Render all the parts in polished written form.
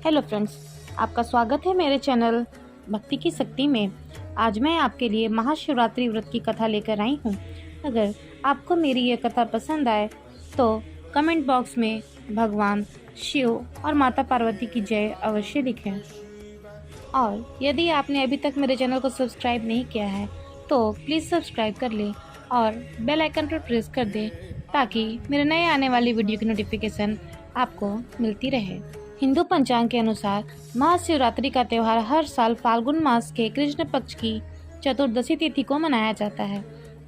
Hello friends, आपका स्वागत है मेरे चैनल भक्ति की शक्ति में। आज मैं आपके लिए महाशिवरात्रि व्रत की कथा लेकर आई हूँ। अगर आपको मेरी ये कथा पसंद आए तो कमेंट बॉक्स में भगवान शिव और माता पार्वती की जय अवश्य लिखें। और यदि आपने अभी तक मेरे चैनल को सब्सक्राइब नहीं किया है तो प्लीज़ सब्सक्राइब कर लें और बेल आइकन पर प्रेस कर दें ताकि मेरे नए आने वाली वीडियो की नोटिफिकेशन आपको मिलती रहे। हिंदू पंचांग के अनुसार महाशिवरात्रि का त्यौहार हर साल फाल्गुन मास के कृष्ण पक्ष की चतुर्दशी तिथि को मनाया जाता है।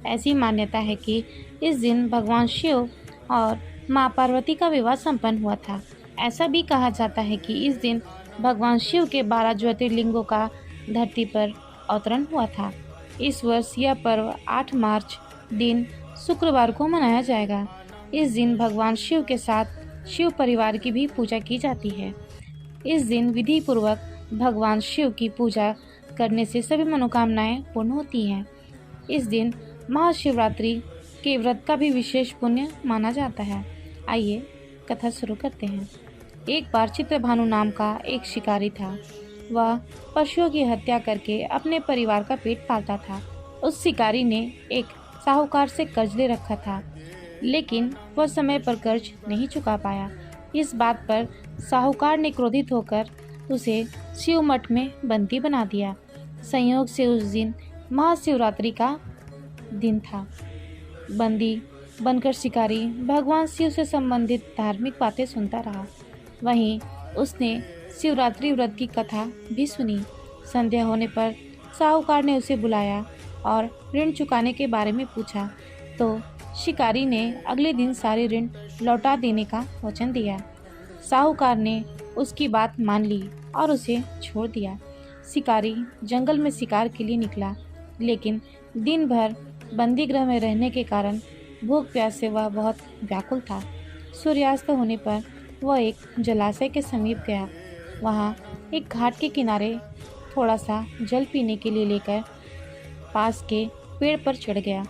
ऐसी मान्यता है कि इस दिन भगवान शिव और मां पार्वती का विवाह संपन्न हुआ था। ऐसा भी कहा जाता है कि इस दिन भगवान शिव के 12 ज्योतिर्लिंगों का धरती पर अवतरण हुआ था। इस वर्ष यह पर्व 8 मार्च दिन शुक्रवार को मनाया जाएगा। इस दिन भगवान शिव के साथ शिव परिवार की भी पूजा की जाती है। इस दिन विधि पूर्वक भगवान शिव की पूजा करने से सभी मनोकामनाएं पूर्ण होती हैं। इस दिन महाशिवरात्रि के व्रत का भी विशेष पुण्य माना जाता है। आइए कथा शुरू करते हैं। एक बार चित्रभानु नाम का एक शिकारी था। वह पशुओं की हत्या करके अपने परिवार का पेट पालता था। उस शिकारी ने एक साहूकार से कर्ज ले रखा था, लेकिन वह समय पर कर्ज नहीं चुका पाया। इस बात पर साहूकार ने क्रोधित होकर उसे शिव मठ में बंदी बना दिया। संयोग से उस दिन महाशिवरात्रि का दिन था। बंदी बनकर शिकारी भगवान शिव से संबंधित धार्मिक बातें सुनता रहा। वहीं उसने शिवरात्रि व्रत की कथा भी सुनी। संध्या होने पर साहूकार ने उसे बुलाया और ऋण चुकाने के बारे में पूछा तो शिकारी ने अगले दिन सारे ऋण लौटा देने का वचन दिया। साहूकार ने उसकी बात मान ली और उसे छोड़ दिया। शिकारी जंगल में शिकार के लिए निकला, लेकिन दिन भर बंदी गृह में रहने के कारण भूख प्यास से वह बहुत व्याकुल था। सूर्यास्त होने पर वह एक जलाशय के समीप गया। वहाँ एक घाट के किनारे थोड़ा सा जल पीने के लिए लेकर पास के पेड़ पर चढ़ गया,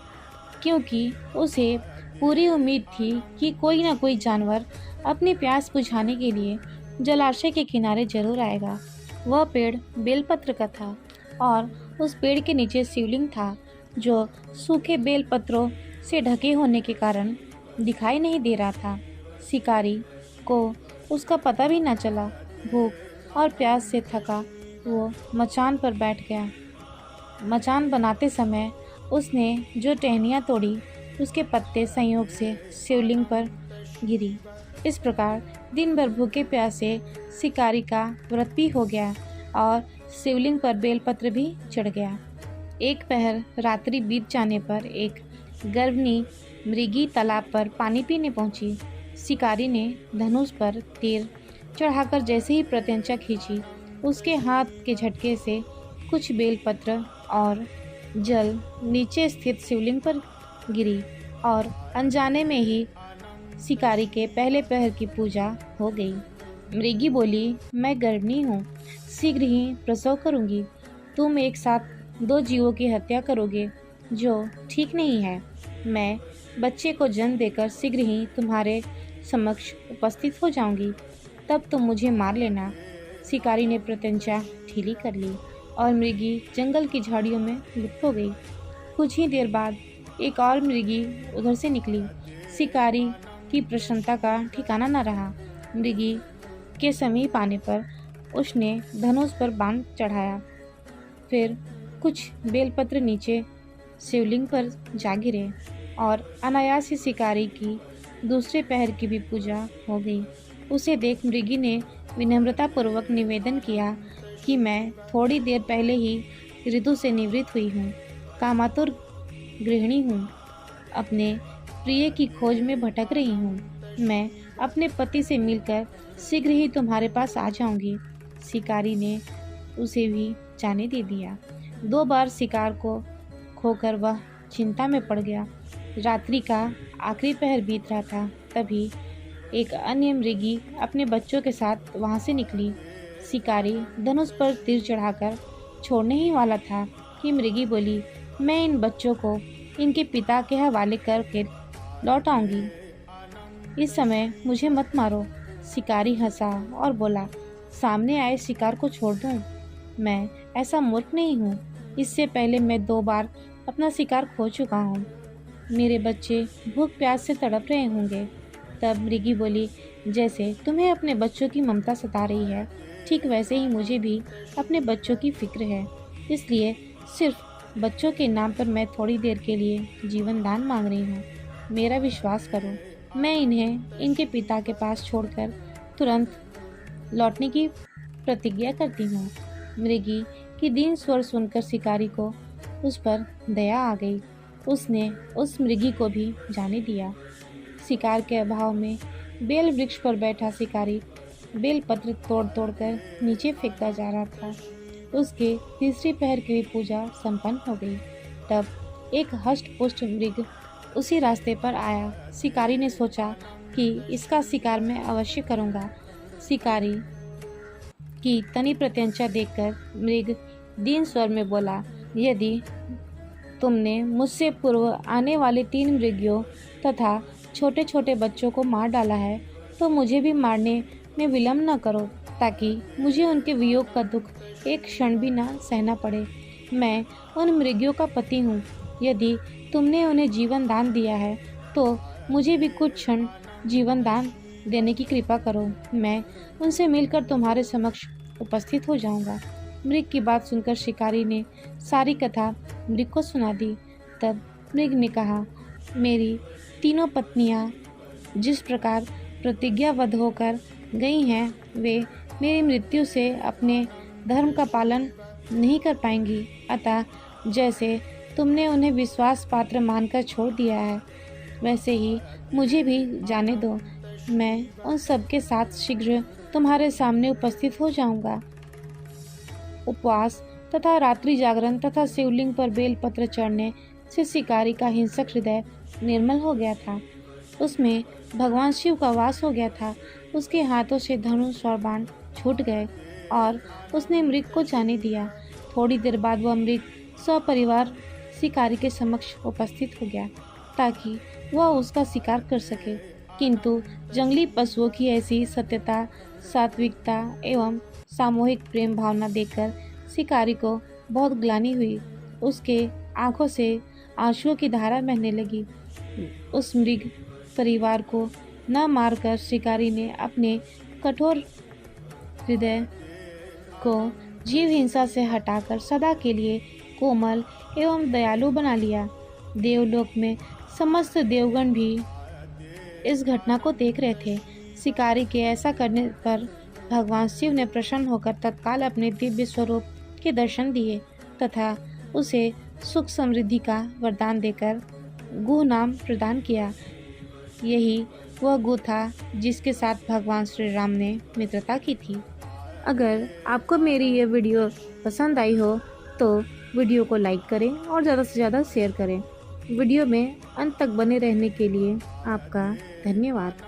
क्योंकि उसे पूरी उम्मीद थी कि कोई न कोई जानवर अपनी प्यास बुझाने के लिए जलाशय के किनारे जरूर आएगा। वह पेड़ बेलपत्र का था और उस पेड़ के नीचे शिवलिंग था, जो सूखे बेलपत्रों से ढके होने के कारण दिखाई नहीं दे रहा था। शिकारी को उसका पता भी न चला। भूख और प्यास से थका वो मचान पर बैठ गया। मचान बनाते समय उसने जो टहनियाँ तोड़ी, उसके पत्ते संयोग से शिवलिंग पर गिरी। इस प्रकार दिन भर भूखे प्यासे शिकारी का व्रत भी हो गया और शिवलिंग पर बेलपत्र भी चढ़ गया। एक पहर रात्रि बीत जाने पर एक गर्भनी मृगी तालाब पर पानी पीने पहुंची। शिकारी ने धनुष पर तीर चढ़ाकर जैसे ही प्रत्यंचा खींची, उसके हाथ के झटके से कुछ बेलपत्र और जल नीचे स्थित शिवलिंग पर गिरी और अनजाने में ही शिकारी के पहले पहर की पूजा हो गई। मृगी बोली, मैं गर्भिणी हूँ, शीघ्र ही प्रसव करूँगी। तुम एक साथ 2 जीवों की हत्या करोगे, जो ठीक नहीं है। मैं बच्चे को जन्म देकर शीघ्र ही तुम्हारे समक्ष उपस्थित हो जाऊँगी, तब तुम मुझे मार लेना। शिकारी ने प्रत्यंचा ढीली कर ली और मृगी जंगल की झाड़ियों में लुप्त हो गई। कुछ ही देर बाद एक और मृगी उधर से निकली। शिकारी की प्रसन्नता का ठिकाना न रहा। मृगी के समीप आने पर उसने धनुष पर बाण चढ़ाया। फिर कुछ बेलपत्र नीचे शिवलिंग पर जा गिरे और अनायास ही शिकारी की दूसरे पहर की भी पूजा हो गई। उसे देख मृगी ने विनम्रतापूर्वक निवेदन किया कि मैं थोड़ी देर पहले ही ऋतु से निवृत्त हुई हूँ, कामातुर गृहिणी हूँ, अपने प्रिय की खोज में भटक रही हूँ। मैं अपने पति से मिलकर शीघ्र ही तुम्हारे पास आ जाऊंगी। शिकारी ने उसे भी जाने दे दिया। 2 बार शिकार को खोकर वह चिंता में पड़ गया। रात्रि का आखिरी पहर बीत रहा था, तभी एक अन्य मृगी अपने बच्चों के साथ वहां से निकली। शिकारी धनुष पर तीर चढ़ाकर छोड़ने ही वाला था कि मृगी बोली, मैं इन बच्चों को इनके पिता के हवाले करके लौट आऊंगी। इस समय मुझे मत मारो। शिकारी हंसा और बोला, सामने आए शिकार को छोड़ दूं? मैं ऐसा मूर्ख नहीं हूँ। इससे पहले मैं 2 बार अपना शिकार खो चुका हूँ। मेरे बच्चे भूख प्यास से तड़प रहे होंगे। तब मृगी बोली, जैसे तुम्हें अपने बच्चों की ममता सता रही है, ठीक वैसे ही मुझे भी अपने बच्चों की फिक्र है। इसलिए सिर्फ बच्चों के नाम पर मैं थोड़ी देर के लिए जीवन दान मांग रही हूँ। मेरा विश्वास करो, मैं इन्हें इनके पिता के पास छोड़कर तुरंत लौटने की प्रतिज्ञा करती हूँ। मृगी की दीन स्वर सुनकर शिकारी को उस पर दया आ गई। उसने उस मृगी को भी जाने दिया। शिकार के अभाव में बेल वृक्ष पर बैठा शिकारी बेल पत्र तोड़ तोड़ कर नीचे फेंकता जा रहा था। उसके तीसरी पहर की पूजा संपन्न हो गई। तब एक हष्ट पुष्ट मृग उसी रास्ते पर आया। शिकारी ने सोचा कि इसका शिकार मैं अवश्य करूंगा। शिकारी की तनी प्रत्यंचा देखकर मृग दीन स्वर में बोला, यदि तुमने मुझसे पूर्व आने वाले 3 मृगियों तथा छोटे छोटे बच्चों को मार डाला है, तो मुझे भी मारने में विलम्ब न करो, ताकि मुझे उनके वियोग का दुख एक क्षण भी न सहना पड़े। मैं उन मृगियों का पति हूँ। यदि तुमने उन्हें जीवन दान दिया है, तो मुझे भी कुछ क्षण जीवन दान देने की कृपा करो। मैं उनसे मिलकर तुम्हारे समक्ष उपस्थित हो जाऊंगा। मृग की बात सुनकर शिकारी ने सारी कथा मृग को सुना दी। तब मृग ने कहा, मेरी तीनों पत्नियां जिस प्रकार प्रतिज्ञाबद्ध होकर गई हैं, वे मेरी मृत्यु से अपने धर्म का पालन नहीं कर पाएंगी। अतः जैसे तुमने उन्हें विश्वास पात्र मानकर छोड़ दिया है, वैसे ही मुझे भी जाने दो। मैं उन सब के साथ शीघ्र तुम्हारे सामने उपस्थित हो जाऊंगा। उपवास तथा रात्रि जागरण तथा शिवलिंग पर बेलपत्र चढ़ने से शिकारी का हिंसक हृदय निर्मल हो गया था। उसमें भगवान शिव का वास हो गया था। उसके हाथों से धनुष और बाण छूट गए और उसने मृग को जाने दिया। थोड़ी देर बाद वह मृग सपरिवार शिकारी के समक्ष उपस्थित हो गया, ताकि वह उसका शिकार कर सके। किंतु जंगली पशुओं की ऐसी सत्यता, सात्विकता एवं सामूहिक प्रेम भावना देखकर शिकारी को बहुत ग्लानि हुई। उसके आंखों से आंसुओं की धारा बहने लगी। उस मृग परिवार को न मारकर शिकारी ने अपने कठोर हृदय को जीव हिंसा से हटाकर सदा के लिए कोमल एवं दयालु बना लिया। देवलोक में समस्त देवगण भी इस घटना को देख रहे थे। शिकारी के ऐसा करने पर भगवान शिव ने प्रसन्न होकर तत्काल अपने दिव्य स्वरूप के दर्शन दिए तथा उसे सुख समृद्धि का वरदान देकर गुह नाम प्रदान किया। यही वह गुह था जिसके साथ भगवान श्री राम ने मित्रता की थी। अगर आपको मेरी ये वीडियो पसंद आई हो तो वीडियो को लाइक करें और ज़्यादा से ज़्यादा शेयर करें। वीडियो में अंत तक बने रहने के लिए आपका धन्यवाद।